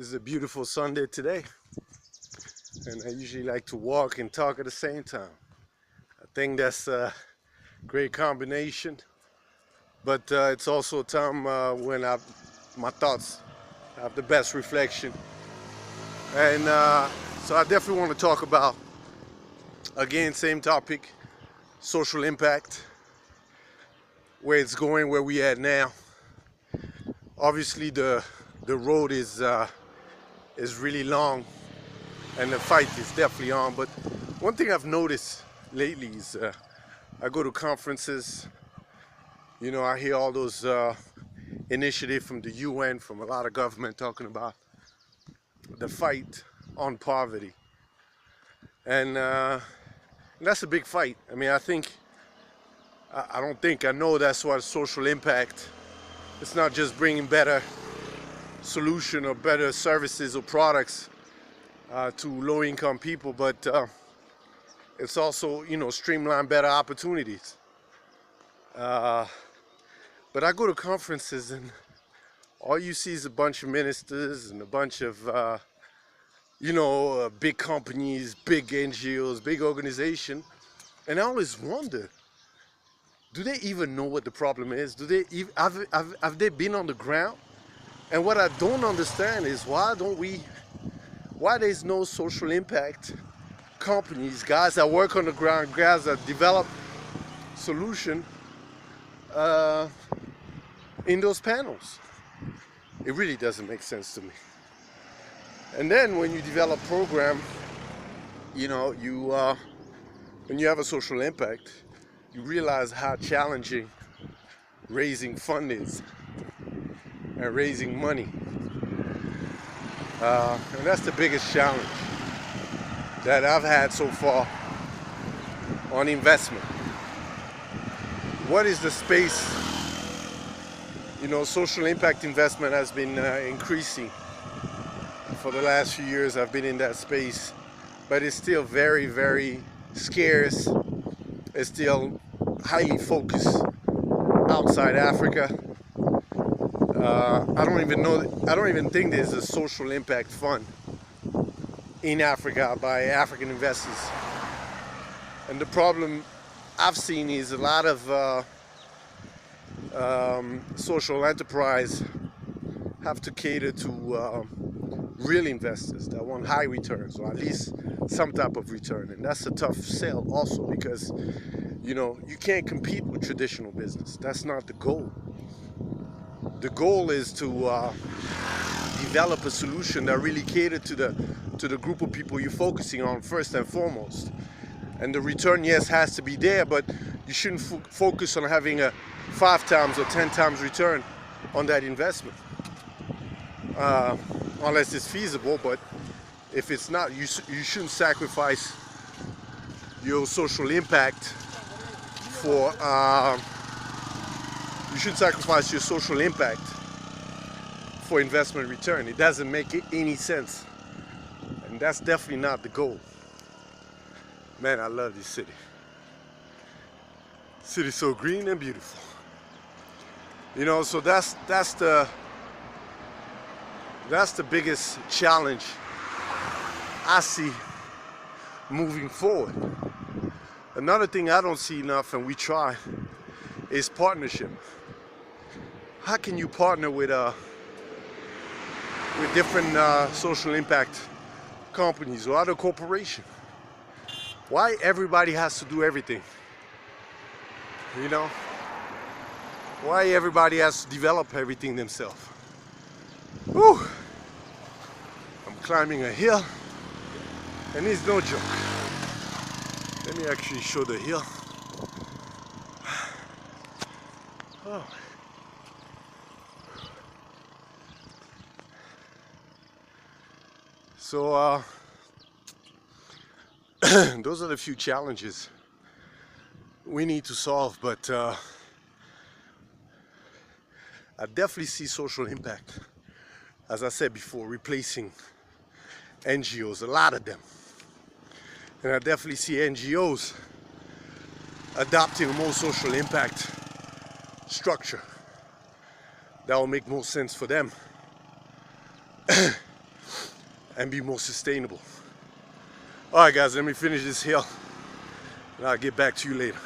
It's a beautiful Sunday today, and I usually like to walk and talk at the same time. I think that's a great combination, but it's also a time when my thoughts have the best reflection. And so I definitely want to talk about, again, same topic, social impact, where it's going, where we at now. Obviously, the road is really long, and the fight is definitely on. But one thing I've noticed lately is I go to conferences. I hear all those initiatives from the UN, from a lot of government talking about the fight on poverty, and that's a big fight. I mean, I know that's what social impact. It's not just bringing better solution or better services or products to low-income people, but it's also, streamline better opportunities. But I go to conferences and all you see is a bunch of ministers and a bunch of, big companies, big NGOs, big organizations. And I always wonder, do they even know what the problem is? Have they been on the ground? And what I don't understand is why there's no social impact companies, guys that work on the ground, guys that develop solution in those panels. It really doesn't make sense to me. And then when you develop program, when you have a social impact, you realize how challenging raising fund is and raising money. And that's the biggest challenge that I've had so far on investment. What is the space? Social impact investment has been increasing for the last few years. I've been in that space, but it's still very, very scarce. It's still highly focused outside Africa. I don't even think there's a social impact fund in Africa by African investors. And the problem I've seen is a lot of social enterprise have to cater to real investors that want high returns, or at least some type of return. And that's a tough sell also, because you can't compete with traditional business. That's not the goal. The goal is to develop a solution that really cater to the group of people you're focusing on first and foremost. And the return, yes, has to be there, but you shouldn't focus on having a 5 times or 10 times return on that investment, unless it's feasible. But if it's not, you shouldn't sacrifice your social impact for investment return. It doesn't make any sense, and that's definitely not the goal. Man, I love this city. City's so green and beautiful. So that's the biggest challenge I see moving forward. Another thing I don't see enough, and we try, is partnership. How can you partner with different social impact companies or other corporations? Why everybody has to do everything? Why everybody has to develop everything themselves? Whew. I'm climbing a hill, and it's no joke. Let me actually show the hill. Oh. So those are the few challenges we need to solve, but I definitely see social impact, as I said before, replacing NGOs, a lot of them. And I definitely see NGOs adopting a more social impact structure that will make more sense for them. and be more sustainable. All right, guys, let me finish this hill and I'll get back to you later.